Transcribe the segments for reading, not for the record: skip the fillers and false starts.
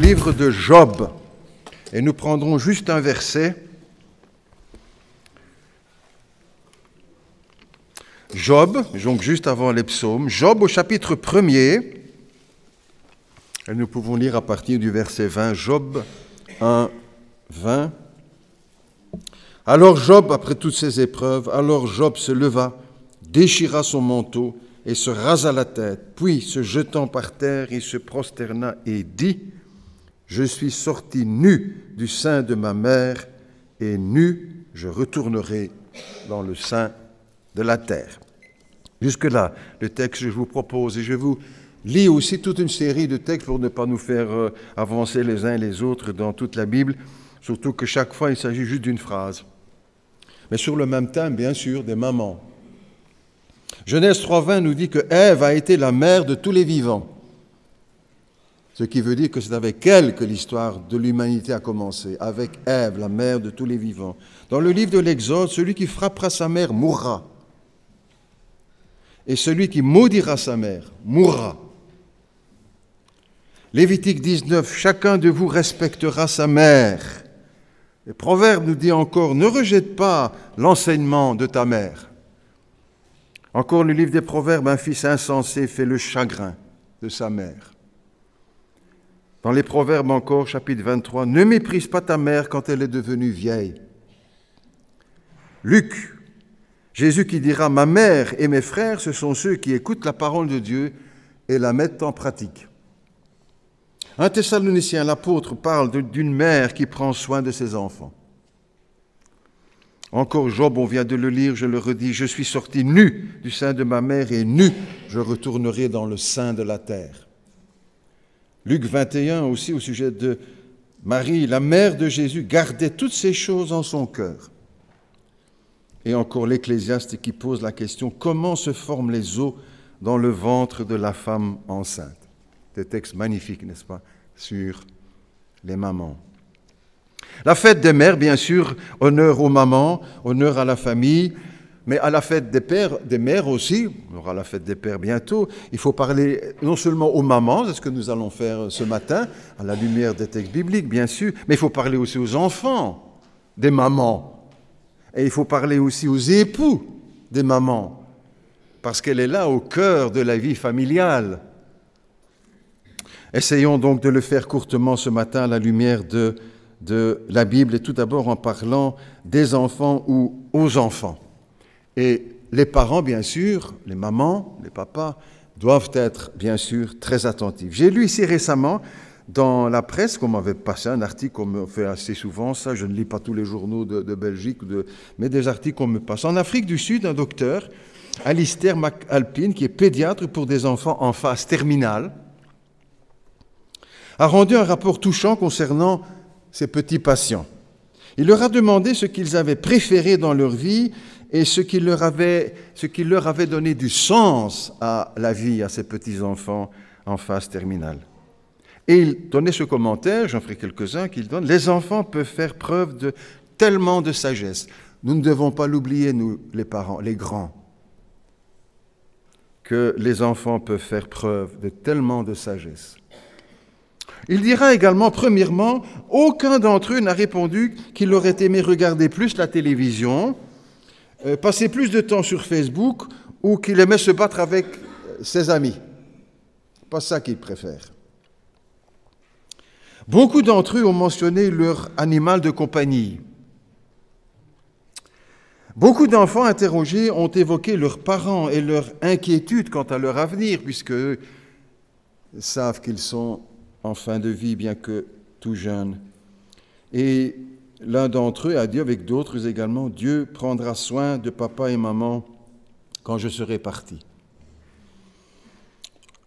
livre de Job. Et nous prendrons juste un verset. Job, donc juste avant les psaumes. Job au chapitre 1er. Et nous pouvons lire à partir du verset 20. Job 1, 20. Alors Job, après toutes ces épreuves, alors Job se leva, déchira son manteau et se rasa la tête. Puis, se jetant par terre, il se prosterna et dit, « Je suis sorti nu du sein de ma mère, et nu je retournerai dans le sein de la terre. » Jusque-là, le texte que je vous propose, et je vous lis aussi toute une série de textes pour ne pas nous faire avancer les uns et les autres dans toute la Bible, surtout que chaque fois, il s'agit juste d'une phrase. Mais sur le même thème, bien sûr, des mamans. Genèse 3.20 nous dit que Ève a été la mère de tous les vivants. Ce qui veut dire que c'est avec elle que l'histoire de l'humanité a commencé, avec Ève, la mère de tous les vivants. Dans le livre de l'Exode, celui qui frappera sa mère mourra. Et celui qui maudira sa mère mourra. Lévitique 19, chacun de vous respectera sa mère. Le Proverbe nous dit encore, ne rejette pas l'enseignement de ta mère. Encore le livre des Proverbes, un fils insensé fait le chagrin de sa mère. Dans les Proverbes encore, chapitre 23, ne méprise pas ta mère quand elle est devenue vieille. Luc, Jésus qui dira, ma mère et mes frères, ce sont ceux qui écoutent la parole de Dieu et la mettent en pratique. Un Thessalonicien, l'apôtre, parle d'une mère qui prend soin de ses enfants. Encore Job, on vient de le lire, je le redis, je suis sorti nu du sein de ma mère et nu, je retournerai dans le sein de la terre. Luc 21 aussi au sujet de Marie, la mère de Jésus, gardait toutes ces choses en son cœur. Et encore l'Ecclésiaste qui pose la question, comment se forment les os dans le ventre de la femme enceinte? Des textes magnifiques, n'est-ce pas, sur les mamans. La fête des mères, bien sûr, honneur aux mamans, honneur à la famille, mais à la fête des pères, des mères aussi, on aura la fête des pères bientôt, il faut parler non seulement aux mamans, c'est ce que nous allons faire ce matin, à la lumière des textes bibliques, bien sûr, mais il faut parler aussi aux enfants des mamans. Et il faut parler aussi aux époux des mamans, parce qu'elle est là au cœur de la vie familiale. Essayons donc de le faire courtement ce matin à la lumière de la Bible, et tout d'abord en parlant des enfants ou aux enfants. Et les parents, bien sûr, les mamans, les papas, doivent être, bien sûr, très attentifs. J'ai lu ici récemment, dans la presse, qu'on m'avait passé un article, qu'on me fait assez souvent, ça, je ne lis pas tous les journaux de Belgique, mais des articles qu'on me passe. En Afrique du Sud, un docteur, Alistair McAlpine, qui est pédiatre pour des enfants en phase terminale, a rendu un rapport touchant concernant ces petits patients. Il leur a demandé ce qu'ils avaient préféré dans leur vie et ce qui leur avait donné du sens à la vie, à ces petits-enfants en phase terminale. Et il donnait ce commentaire, j'en ferai quelques-uns, qu'il donne, « Les enfants peuvent faire preuve de tellement de sagesse. » Nous ne devons pas l'oublier, nous, les parents, les grands, que les enfants peuvent faire preuve de tellement de sagesse. Il dira également, premièrement, aucun d'entre eux n'a répondu qu'il aurait aimé regarder plus la télévision, passer plus de temps sur Facebook ou qu'il aimait se battre avec ses amis. Pas ça qu'ils préfèrent. Beaucoup d'entre eux ont mentionné leur animal de compagnie. Beaucoup d'enfants interrogés ont évoqué leurs parents et leur inquiétude quant à leur avenir, puisqu'eux savent qu'ils sont en fin de vie, bien que tout jeunes. Et l'un d'entre eux a dit avec d'autres également, « Dieu prendra soin de papa et maman quand je serai parti. »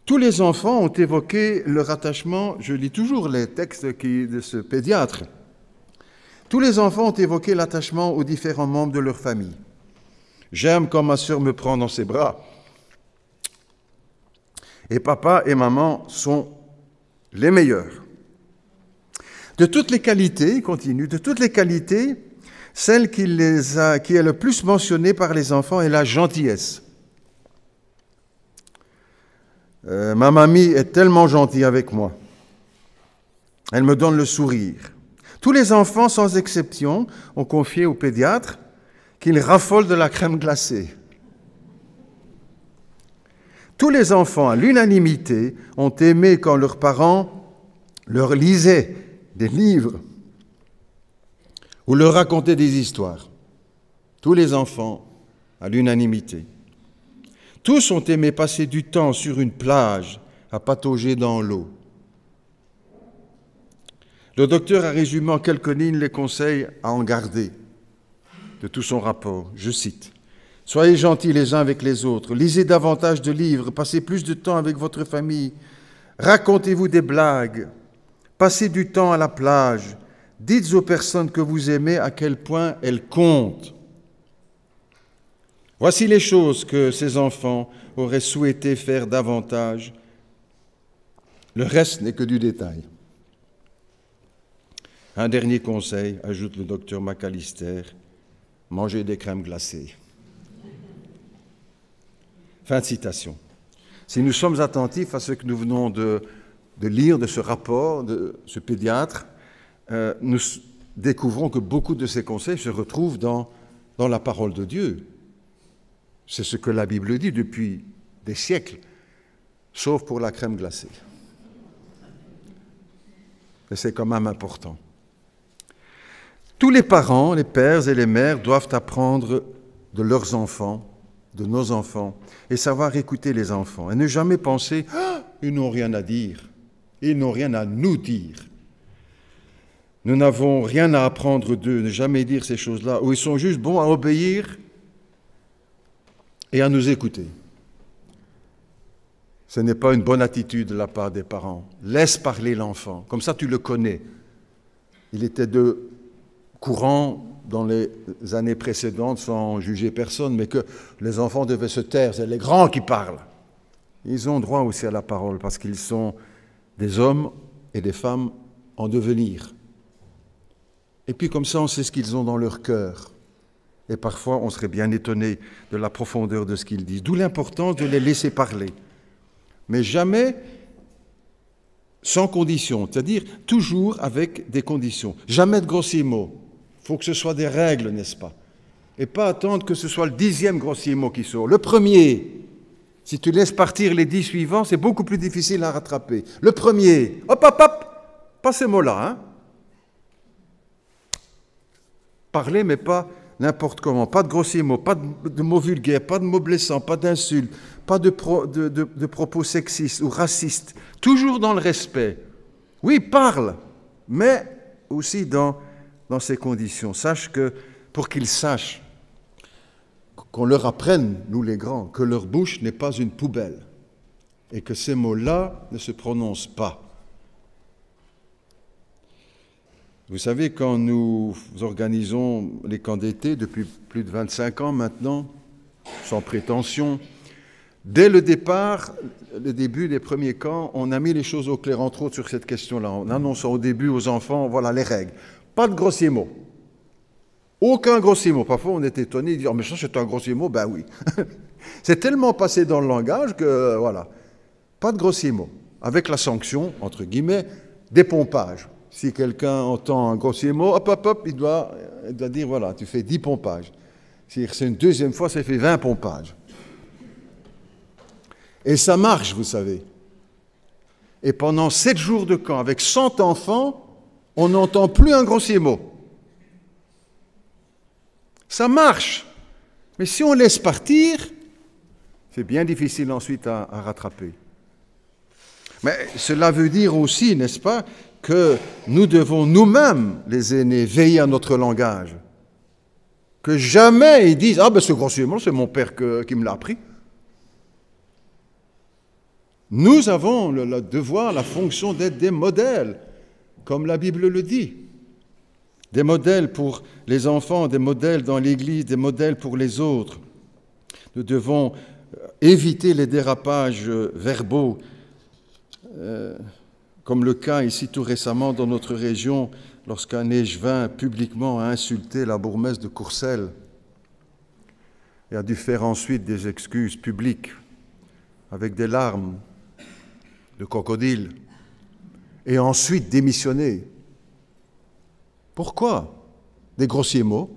Tous les enfants ont évoqué leur attachement, je lis toujours les textes de ce pédiatre, tous les enfants ont évoqué l'attachement aux différents membres de leur famille. « J'aime quand ma sœur me prend dans ses bras. Et papa et maman sont les meilleurs. » De toutes les qualités, il continue, de toutes les qualités, celle qui est le plus mentionnée par les enfants est la gentillesse. Ma mamie est tellement gentille avec moi. Elle me donne le sourire. Tous les enfants, sans exception, ont confié au pédiatre qu'ils raffolent de la crème glacée. Tous les enfants, à l'unanimité, ont aimé quand leurs parents leur lisaient des livres ou leur racontaient des histoires. Tous les enfants, à l'unanimité. Tous ont aimé passer du temps sur une plage à patauger dans l'eau. Le docteur a résumé en quelques lignes les conseils à en garder de tout son rapport. Je cite. « Soyez gentils les uns avec les autres, lisez davantage de livres, passez plus de temps avec votre famille, racontez-vous des blagues, passez du temps à la plage, dites aux personnes que vous aimez à quel point elles comptent. » Voici les choses que ces enfants auraient souhaité faire davantage. Le reste n'est que du détail. Un dernier conseil, ajoute le docteur McAllister, manger des crèmes glacées. Fin de citation. Si nous sommes attentifs à ce que nous venons de lire de ce rapport de ce pédiatre, nous découvrons que beaucoup de ces conseils se retrouvent dans la parole de Dieu. C'est ce que la Bible dit depuis des siècles, sauf pour la crème glacée. Et c'est quand même important. Tous les parents, les pères et les mères doivent apprendre de leurs enfants, de nos enfants, et savoir écouter les enfants, et ne jamais penser « Ah, ils n'ont rien à dire, ils n'ont rien à nous dire. Nous n'avons rien à apprendre d'eux, ne jamais dire ces choses-là, ou ils sont juste bons à obéir et à nous écouter. » Ce n'est pas une bonne attitude de la part des parents. Laisse parler l'enfant, comme ça tu le connais. Il était de courant dans les années précédentes, sans juger personne, mais que les enfants devaient se taire, c'est les grands qui parlent. Ils ont droit aussi à la parole, parce qu'ils sont des hommes et des femmes en devenir. Et puis comme ça, on sait ce qu'ils ont dans leur cœur. Et parfois, on serait bien étonné de la profondeur de ce qu'ils disent. D'où l'importance de les laisser parler. Mais jamais sans condition, c'est-à-dire toujours avec des conditions. Jamais de grossiers mots. Il faut que ce soit des règles, n'est-ce pas? Et pas attendre que ce soit le 10e grossier mot qui sort. Le premier, si tu laisses partir les 10 suivants, c'est beaucoup plus difficile à rattraper. Le premier, hop, hop, hop, pas ces mots-là, hein? Parler, mais pas n'importe comment, pas de grossiers mots, pas de mots vulgaires, pas de mots blessants, pas d'insultes, pas de propos sexistes ou racistes, toujours dans le respect. Oui, parle, mais aussi dans ces conditions. Sache que, pour qu'ils sachent, qu'on leur apprenne, nous les grands, que leur bouche n'est pas une poubelle et que ces mots-là ne se prononcent pas. Vous savez, quand nous organisons les camps d'été depuis plus de 25 ans maintenant, sans prétention, dès le départ, le début des premiers camps, on a mis les choses au clair, entre autres sur cette question-là, en annonçant au début aux enfants, voilà les règles. Pas de grossiers mots. Aucun grossier mot. Parfois, on est étonné de dire « mais ça, c'est un grossier mot ». Ben oui. C'est tellement passé dans le langage que, voilà. Pas de grossier mot. Avec la sanction, entre guillemets, des pompages. Si quelqu'un entend un grossier mot, hop, hop, hop, il doit dire, voilà, tu fais 10 pompages. Si c'est une deuxième fois, ça fait 20 pompages. Et ça marche, vous savez. Et pendant 7 jours de camp, avec 100 enfants, on n'entend plus un grossier mot. Ça marche. Mais si on laisse partir, c'est bien difficile ensuite à rattraper. Mais cela veut dire aussi, n'est-ce pas, que nous devons nous-mêmes, les aînés, veiller à notre langage. Que jamais ils disent « Ah ben ce grossier mot, c'est mon père qui me l'a appris ». Nous avons le devoir, la fonction d'être des modèles, comme la Bible le dit. Des modèles pour les enfants, des modèles dans l'Église, des modèles pour les autres. Nous devons éviter les dérapages verbaux, comme le cas ici tout récemment dans notre région, lorsqu'un échevin publiquement a insulté la bourgmestre de Courcelles et a dû faire ensuite des excuses publiques avec des larmes de crocodile. et ensuite démissionner. Pourquoi? Des grossiers mots,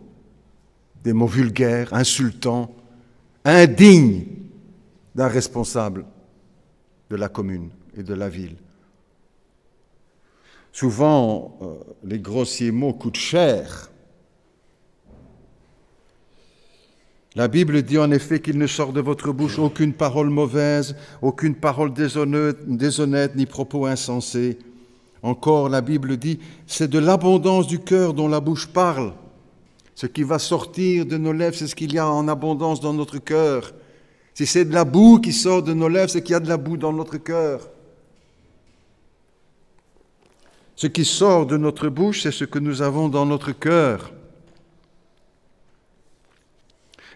des mots vulgaires, insultants, indignes d'un responsable de la commune et de la ville. Souvent, les grossiers mots coûtent cher. La Bible dit en effet qu'il ne sort de votre bouche aucune parole mauvaise, aucune parole déshonnête, ni propos insensés. Encore, la Bible dit, c'est de l'abondance du cœur dont la bouche parle. Ce qui va sortir de nos lèvres, c'est ce qu'il y a en abondance dans notre cœur. Si c'est de la boue qui sort de nos lèvres, c'est qu'il y a de la boue dans notre cœur. Ce qui sort de notre bouche, c'est ce que nous avons dans notre cœur.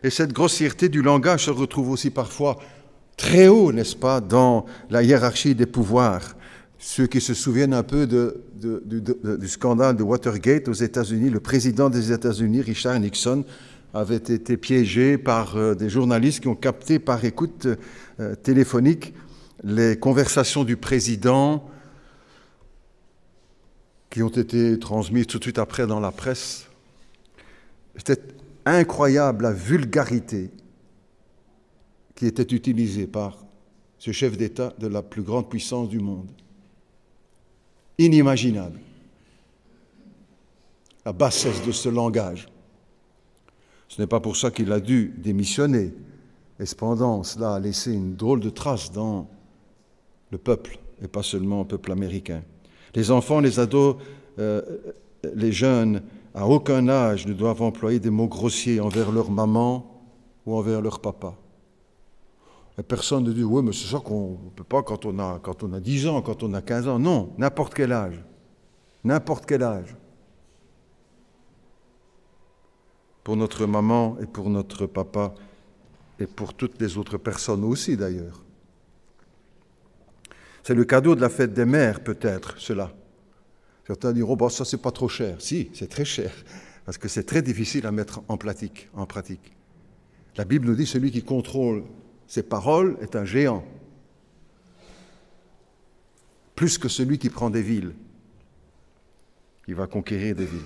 Et cette grossièreté du langage se retrouve aussi parfois très haut, n'est-ce pas, dans la hiérarchie des pouvoirs. Ceux qui se souviennent un peu du scandale de Watergate aux États-Unis, le président des États-Unis, Richard Nixon, avait été piégé par des journalistes qui ont capté par écoute téléphonique les conversations du président qui ont été transmises tout de suite après dans la presse. C'était incroyable la vulgarité qui était utilisée par ce chef d'État de la plus grande puissance du monde. Inimaginable. La bassesse de ce langage. Ce n'est pas pour ça qu'il a dû démissionner. Et cependant, cela a laissé une drôle de trace dans le peuple, et pas seulement le peuple américain. Les enfants, les ados, les jeunes, à aucun âge ne doivent employer des mots grossiers envers leur maman ou envers leur papa. Et personne ne dit « oui, mais c'est ça qu'on ne peut pas quand on a 10 ans, quand on a 15 ans ». Non, n'importe quel âge. N'importe quel âge. Pour notre maman et pour notre papa et pour toutes les autres personnes aussi d'ailleurs. C'est le cadeau de la fête des mères peut-être, cela. Certains diront, bon, ça c'est pas trop cher. Si, c'est très cher, parce que c'est très difficile à mettre en pratique. La Bible nous dit, celui qui contrôle ses paroles est un géant, plus que celui qui prend des villes, qui va conquérir des villes.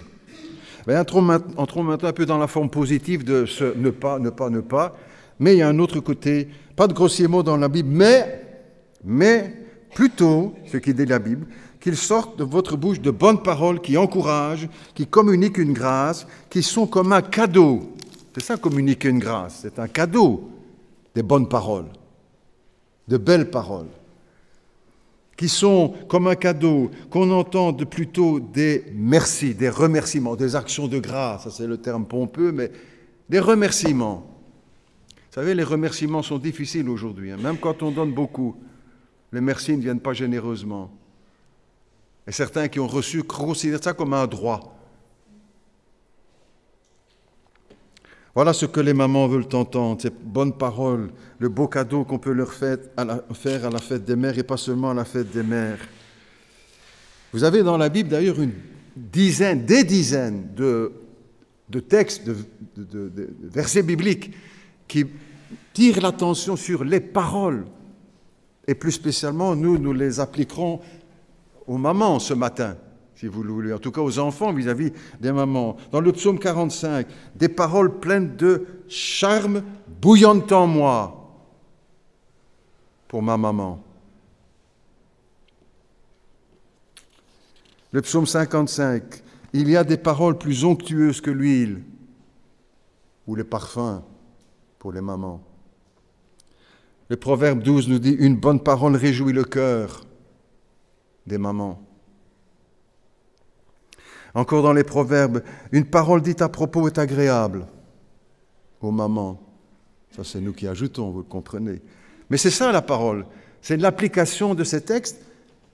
Mais entrons maintenant un peu dans la forme positive de ce ne pas, mais il y a un autre côté, pas de grossiers mots dans la Bible, mais plutôt, ce qui dit la Bible, qu'il sorte de votre bouche de bonnes paroles qui encouragent, qui communiquent une grâce, qui sont comme un cadeau. C'est ça, communiquer une grâce, c'est un cadeau, des bonnes paroles, de belles paroles, qui sont comme un cadeau, qu'on entende plutôt des merci, des remerciements, des actions de grâce, ça c'est le terme pompeux, mais des remerciements. Vous savez, les remerciements sont difficiles aujourd'hui, même quand on donne beaucoup, les merci ne viennent pas généreusement. Et certains qui ont reçu considèrent ça comme un droit. Voilà ce que les mamans veulent entendre, ces bonnes paroles, le beau cadeau qu'on peut leur faire à la fête des mères et pas seulement à la fête des mères. Vous avez dans la Bible d'ailleurs des dizaines de textes, de versets bibliques qui tirent l'attention sur les paroles. Et plus spécialement, nous les appliquerons aux mamans ce matin, si vous le voulez, en tout cas aux enfants vis-à-vis des mamans. Dans le psaume 45, des paroles pleines de charme bouillonnent en moi pour ma maman. Le psaume 55, il y a des paroles plus onctueuses que l'huile ou les parfums pour les mamans. Le proverbe 12 nous dit « Une bonne parole réjouit le cœur » des mamans. Encore dans les proverbes, une parole dite à propos est agréable aux mamans. Ça, c'est nous qui ajoutons, vous le comprenez. Mais c'est ça la parole. C'est l'application de ces textes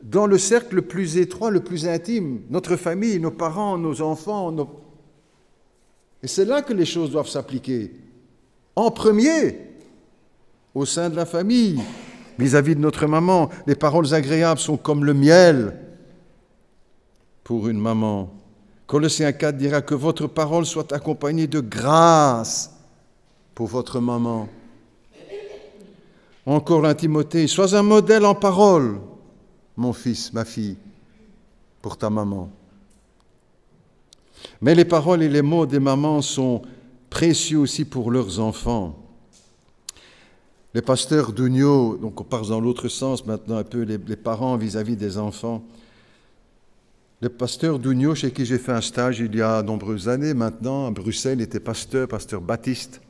dans le cercle le plus étroit, le plus intime. Notre famille, nos parents, nos enfants. Et c'est là que les choses doivent s'appliquer. En premier, au sein de la famille. Vis-à-vis de notre maman, les paroles agréables sont comme le miel pour une maman. Colossiens 4 dira que votre parole soit accompagnée de grâce pour votre maman. Encore l'Timothée, sois un modèle en parole, mon fils, ma fille, pour ta maman. Mais les paroles et les mots des mamans sont précieux aussi pour leurs enfants. Les pasteurs d'Ugno, donc on part dans l'autre sens maintenant un peu, les parents vis-à-vis des enfants. Le pasteur d'Ugno, chez qui j'ai fait un stage il y a de nombreuses années maintenant, à Bruxelles, était pasteur Baptiste.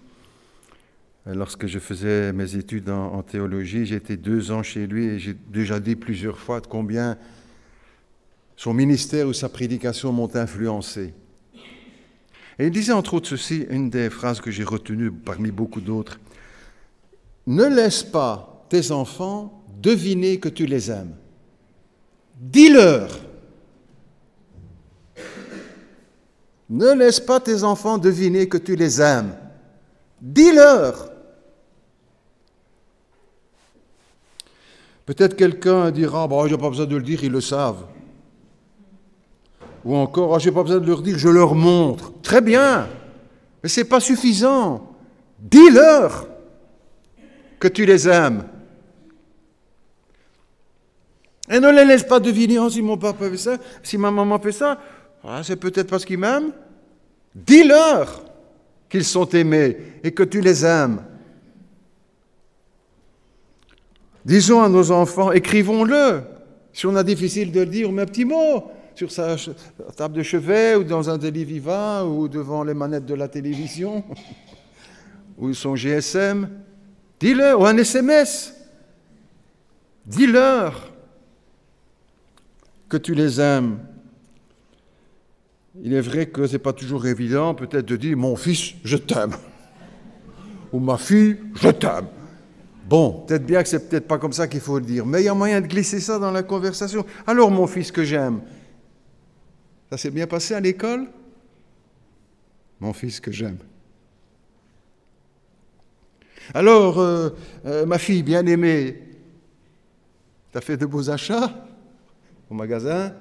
Lorsque je faisais mes études en théologie, j'ai été 2 ans chez lui et j'ai déjà dit plusieurs fois de combien son ministère ou sa prédication m'ont influencé. Et il disait entre autres ceci, une des phrases que j'ai retenues parmi beaucoup d'autres. « Ne laisse pas tes enfants deviner que tu les aimes. Dis-leur. Ne laisse pas tes enfants deviner que tu les aimes. Dis-leur. » Peut-être quelqu'un dira, bon, je n'ai pas besoin de le dire, ils le savent. Ou encore, je n'ai pas besoin de leur dire, je leur montre. Très bien, mais ce n'est pas suffisant. Dis-leur que tu les aimes. Et ne les laisse pas deviner, oh, si mon papa fait ça, si ma maman fait ça, c'est peut-être parce qu'ils m'aiment. Dis-leur qu'ils sont aimés et que tu les aimes. Disons à nos enfants, écrivons-le. Si on a difficile de le dire, on met un petit mot sur sa table de chevet ou dans un téléviva ou devant les manettes de la télévision ou son GSM. Dis-le, ou un SMS. Dis-leur que tu les aimes. Il est vrai que ce n'est pas toujours évident peut-être de dire « mon fils, je t'aime » ou « ma fille, je t'aime ». Bon, peut-être bien que c'est peut-être pas comme ça qu'il faut le dire, mais il y a moyen de glisser ça dans la conversation. « Alors, mon fils que j'aime, ça s'est bien passé à l'école ?»« Mon fils que j'aime. » « Alors, ma fille bien-aimée, t'as fait de beaux achats au magasin ?»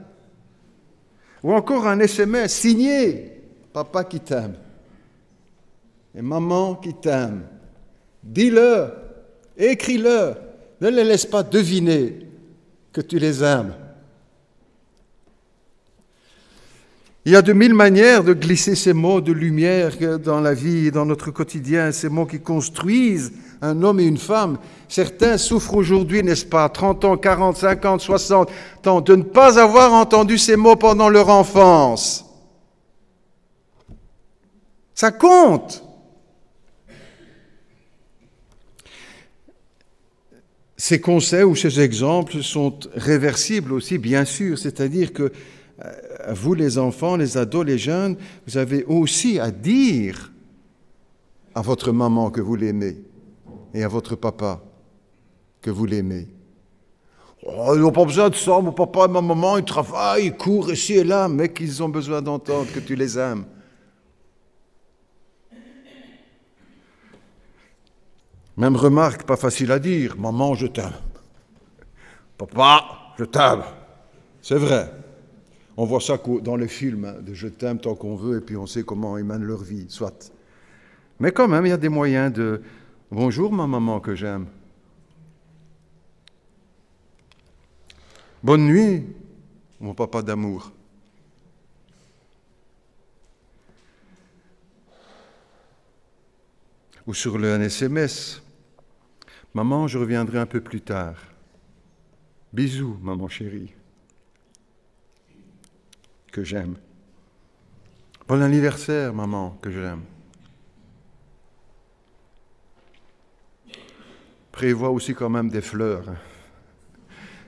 Ou encore un SMS signé « Papa qui t'aime » et « Maman qui t'aime ». Dis-le, écris-le, ne les laisse pas deviner que tu les aimes. Il y a de mille manières de glisser ces mots de lumière dans la vie et dans notre quotidien, ces mots qui construisent un homme et une femme. Certains souffrent aujourd'hui, n'est-ce pas, 30 ans, 40, 50, 60 ans, de ne pas avoir entendu ces mots pendant leur enfance. Ça compte. Ces conseils ou ces exemples sont réversibles aussi, bien sûr, c'est-à-dire que vous les enfants, les ados, les jeunes, vous avez aussi à dire à votre maman que vous l'aimez et à votre papa que vous l'aimez. Oh, ils n'ont pas besoin de ça, mon papa et ma maman, ils travaillent, ils courent ici et là, mais qu'ils ont besoin d'entendre que tu les aimes. Même remarque, pas facile à dire, maman, je t'aime. Papa, je t'aime. C'est vrai. On voit ça dans les films, de « je t'aime tant qu'on veut » et puis on sait comment ils mènent leur vie, soit. Mais quand même, il y a des moyens de « bonjour ma maman que j'aime ». Bonne nuit, mon papa d'amour. Ou sur un SMS, « Maman, je reviendrai un peu plus tard. Bisous, maman chérie. » Que j'aime. Bon anniversaire, maman, que j'aime. Prévois aussi quand même des fleurs.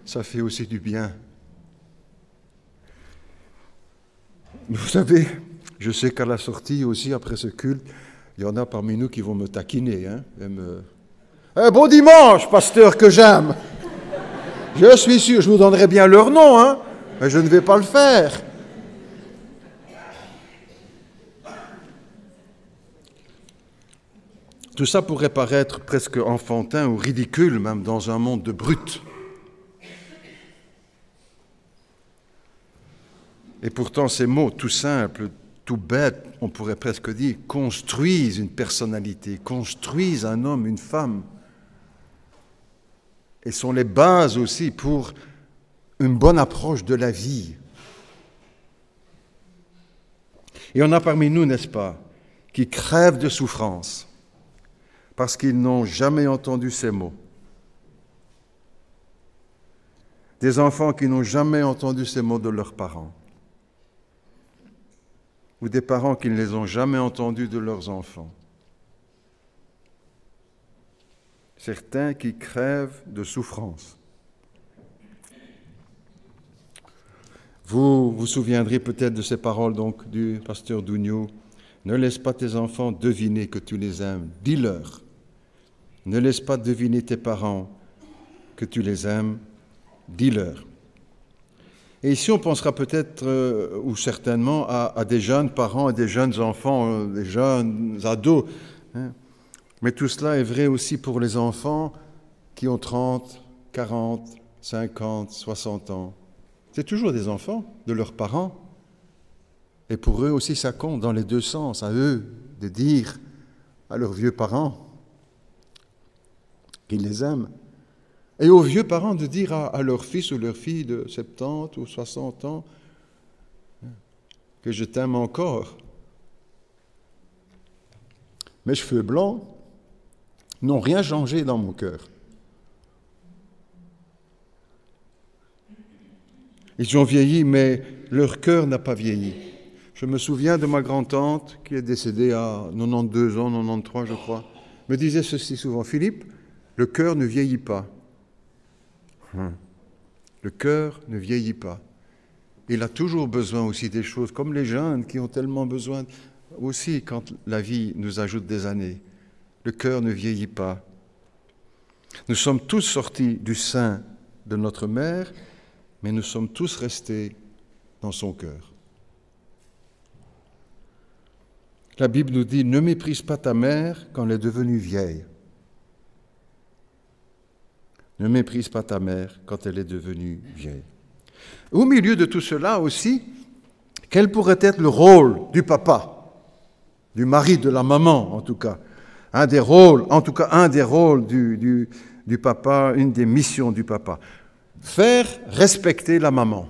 Ça fait aussi du bien. Vous savez, je sais qu'à la sortie aussi, après ce culte, il y en a parmi nous qui vont me taquiner. Bon dimanche, pasteur que j'aime. Je suis sûr, je vous donnerai bien leur nom, mais je ne vais pas le faire. Tout ça pourrait paraître presque enfantin ou ridicule, même dans un monde de brutes. Et pourtant, ces mots tout simples, tout bêtes, on pourrait presque dire, construisent une personnalité, construisent un homme, une femme, et sont les bases aussi pour une bonne approche de la vie, Il y en a parmi nous, n'est-ce pas, qui crèvent de souffrance parce qu'ils n'ont jamais entendu ces mots. Des enfants qui n'ont jamais entendu ces mots de leurs parents. Ou des parents qui ne les ont jamais entendus de leurs enfants. Certains qui crèvent de souffrance. Vous vous souviendrez peut-être de ces paroles donc du pasteur Dougnou. Ne laisse pas tes enfants deviner que tu les aimes. Dis-leur. Ne laisse pas deviner tes parents que tu les aimes. Dis-leur. Et ici, on pensera peut-être, ou certainement, à des jeunes parents, à des jeunes enfants, des jeunes ados. Hein. Mais tout cela est vrai aussi pour les enfants qui ont 30, 40, 50, 60 ans. C'est toujours des enfants de leurs parents. Et pour eux aussi, ça compte dans les deux sens, à eux de dire à leurs vieux parents qu'ils les aiment. Et aux vieux parents de dire à leur fils ou leur fille de 70 ou 60 ans que je t'aime encore. Mes cheveux blancs n'ont rien changé dans mon cœur. Ils ont vieilli, mais leur cœur n'a pas vieilli. Je me souviens de ma grand-tante qui est décédée à 92 ans, 93 je crois, me disait ceci souvent, Philippe, le cœur ne vieillit pas. Le cœur ne vieillit pas. Il a toujours besoin aussi des choses, comme les jeunes qui ont tellement besoin, aussi quand la vie nous ajoute des années. Le cœur ne vieillit pas. Nous sommes tous sortis du sein de notre mère, mais nous sommes tous restés dans son cœur. La Bible nous dit, ne méprise pas ta mère quand elle est devenue vieille. Ne méprise pas ta mère quand elle est devenue vieille. Au milieu de tout cela aussi, quel pourrait être le rôle du papa, du mari, de la maman en tout cas? Un des rôles du papa, une des missions du papa. Faire respecter la maman.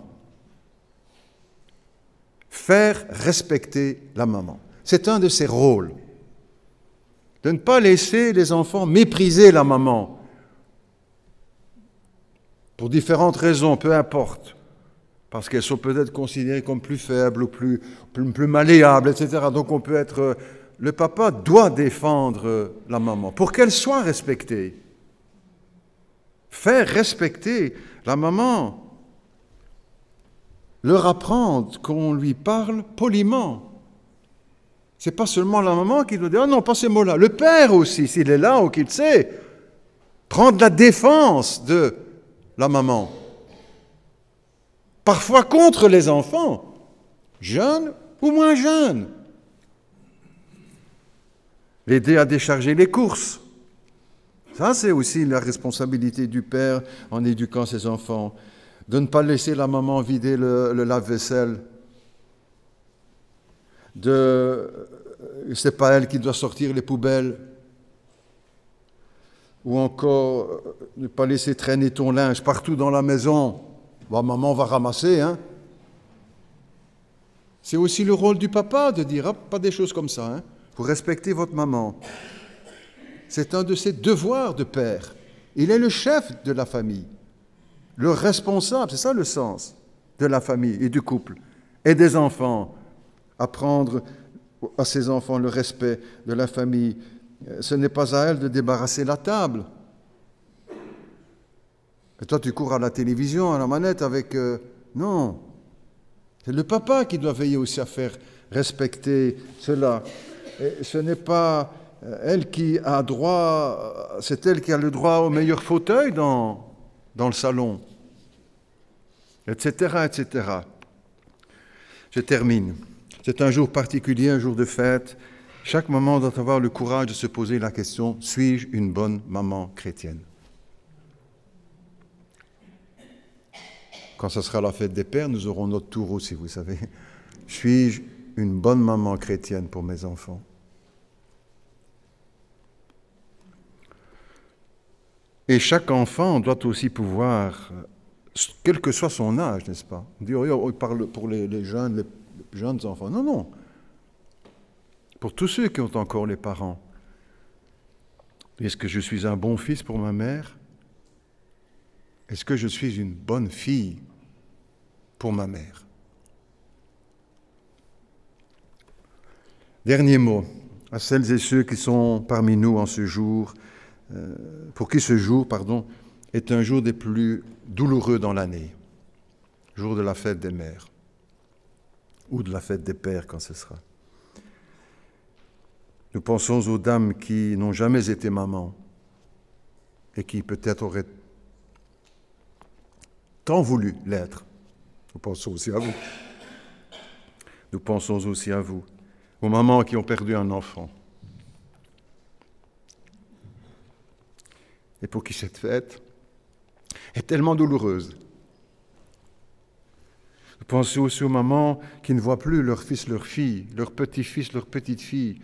Faire respecter la maman. C'est un de ses rôles. De ne pas laisser les enfants mépriser la maman. Pour différentes raisons, peu importe. Parce qu'elles sont peut-être considérées comme plus faibles ou plus malléables, etc. Donc on peut être... Le papa doit défendre la maman pour qu'elle soit respectée. Faire respecter la maman. Leur apprendre qu'on lui parle poliment. Ce n'est pas seulement la maman qui doit dire « Ah non, pas ces mots-là ». Le père aussi, s'il est là ou qu'il sait, prendre la défense de la maman. Parfois contre les enfants, jeunes ou moins jeunes. L'aider à décharger les courses. Ça, c'est aussi la responsabilité du père en éduquant ses enfants. De ne pas laisser la maman vider le lave-vaisselle. C'est pas elle qui doit sortir les poubelles. Ou encore, ne pas laisser traîner ton linge partout dans la maison. Bon, maman va ramasser, hein. C'est aussi le rôle du papa de dire, hop, pas des choses comme ça, hein. Faut respecter votre maman. C'est un de ses devoirs de père. Il est le chef de la famille, le responsable, c'est ça le sens de la famille et du couple et des enfants. Apprendre à ses enfants le respect de la famille. Ce n'est pas à elle de débarrasser la table. Et toi, tu cours à la télévision, à la manette avec... Non. C'est le papa qui doit veiller aussi à faire respecter cela. Et ce n'est pas elle qui a droit... C'est elle qui a le droit au meilleur fauteuil dans le salon. Etc., etc. Je termine. C'est un jour particulier, un jour de fête. Chaque maman doit avoir le courage de se poser la question, suis-je une bonne maman chrétienne? Quand ce sera la fête des pères, nous aurons notre tour aussi, vous savez. Suis-je une bonne maman chrétienne pour mes enfants? Et chaque enfant doit aussi pouvoir, quel que soit son âge, n'est-ce pas? On dit, oh, il parle pour les jeunes enfants. Non, non. pour tous ceux qui ont encore les parents. Est-ce que je suis un bon fils pour ma mère? Est-ce que je suis une bonne fille pour ma mère? Dernier mot à celles et ceux qui sont parmi nous en ce jour, pour qui ce jour, est un jour des plus douloureux dans l'année, jour de la fête des mères, ou de la fête des pères quand ce sera. Nous pensons aux dames qui n'ont jamais été mamans et qui peut-être auraient tant voulu l'être. Nous pensons aussi à vous. Nous pensons aussi à vous, aux mamans qui ont perdu un enfant. Et pour qui cette fête est tellement douloureuse. Nous pensons aussi aux mamans qui ne voient plus leur fils, leur fille, leur petit-fils, leur petite-fille,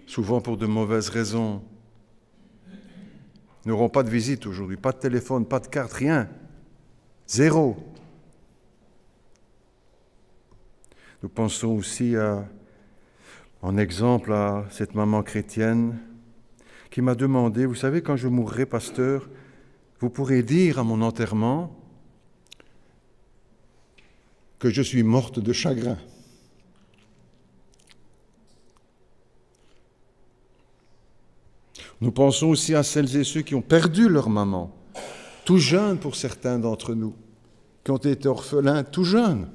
souvent pour de mauvaises raisons. Ils n'auront pas de visite aujourd'hui, pas de téléphone, pas de carte, rien. Zéro. Nous pensons aussi en exemple à cette maman chrétienne qui m'a demandé, vous savez, quand je mourrai, pasteur, vous pourrez dire à mon enterrement que je suis morte de chagrin. Nous pensons aussi à celles et ceux qui ont perdu leur maman, tout jeunes pour certains d'entre nous, qui ont été orphelins tout jeunes.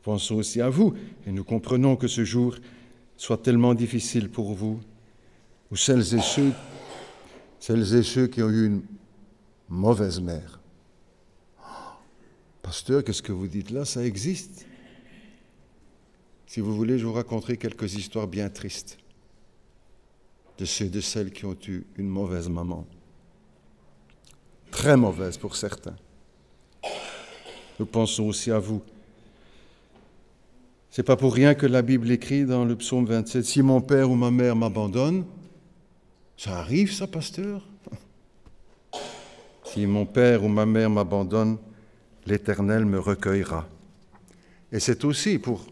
Pensons aussi à vous, et nous comprenons que ce jour soit tellement difficile pour vous, ou celles et ceux qui ont eu une mauvaise mère. Pasteur, qu'est-ce que vous dites là? Ça existe. Si vous voulez, je vous raconterai quelques histoires bien tristes de ceux et de celles qui ont eu une mauvaise maman. Très mauvaise pour certains. Nous pensons aussi à vous. C'est pas pour rien que la Bible écrit dans le psaume 27, « Si mon père ou ma mère m'abandonne », ça arrive ça, pasteur? Si mon père ou ma mère m'abandonne, l'Éternel me recueillera. Et c'est aussi pour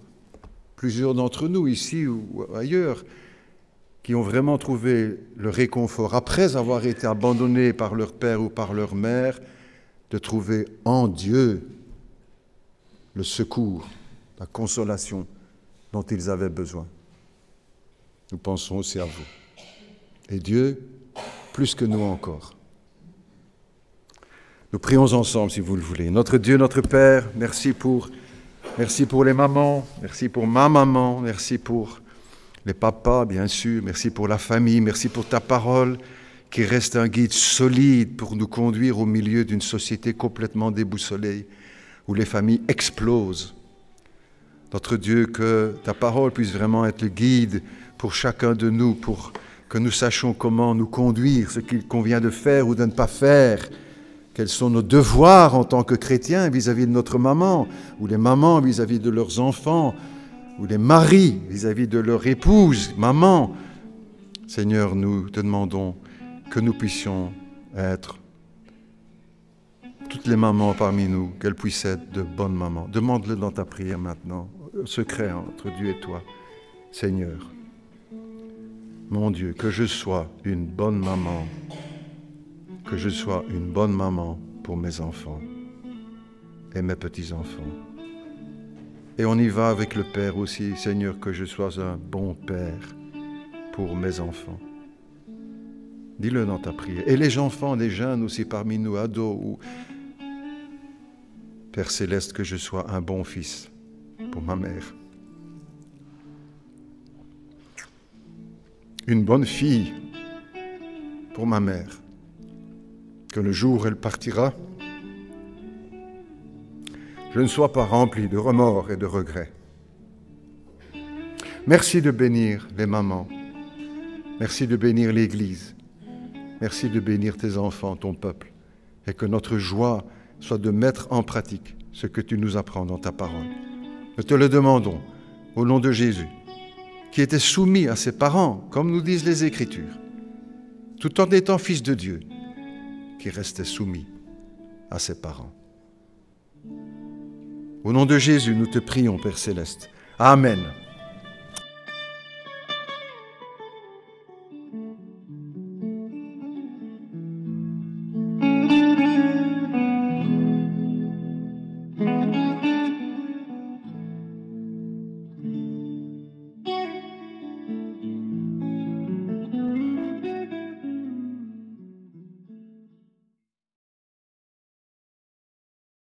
plusieurs d'entre nous, ici ou ailleurs, qui ont vraiment trouvé le réconfort, après avoir été abandonnés par leur père ou par leur mère, de trouver en Dieu le secours, la consolation dont ils avaient besoin. Nous pensons aussi à vous. Et Dieu, plus que nous encore. Nous prions ensemble, si vous le voulez. Notre Dieu, notre Père, merci pour les mamans, merci pour ma maman, merci pour les papas, bien sûr, merci pour la famille, merci pour ta parole qui reste un guide solide pour nous conduire au milieu d'une société complètement déboussolée, où les familles explosent. Notre Dieu, que ta parole puisse vraiment être le guide pour chacun de nous, pour que nous sachions comment nous conduire, ce qu'il convient de faire ou de ne pas faire, quels sont nos devoirs en tant que chrétiens vis-à-vis de notre maman, ou les mamans vis-à-vis de leurs enfants, ou les maris vis-à-vis de leur épouse, maman. Seigneur, nous te demandons que nous puissions être, toutes les mamans parmi nous, qu'elles puissent être de bonnes mamans. Demande-le dans ta prière maintenant, secret entre Dieu et toi. Seigneur, mon Dieu, que je sois une bonne maman, que je sois une bonne maman pour mes enfants et mes petits-enfants. Et on y va avec le Père aussi, Seigneur, que je sois un bon Père pour mes enfants. Dis-le dans ta prière. Et les enfants, les jeunes aussi parmi nous, ados, ou Père Céleste, que je sois un bon fils pour ma mère. Une bonne fille pour ma mère. Que le jour où elle partira, je ne sois pas rempli de remords et de regrets. Merci de bénir les mamans. Merci de bénir l'Église. Merci de bénir tes enfants, ton peuple. Et que notre joie soit de mettre en pratique ce que tu nous apprends dans ta parole. Nous te le demandons au nom de Jésus, qui était soumis à ses parents, comme nous disent les Écritures, tout en étant fils de Dieu, qui restait soumis à ses parents. Au nom de Jésus, nous te prions, Père Céleste. Amen.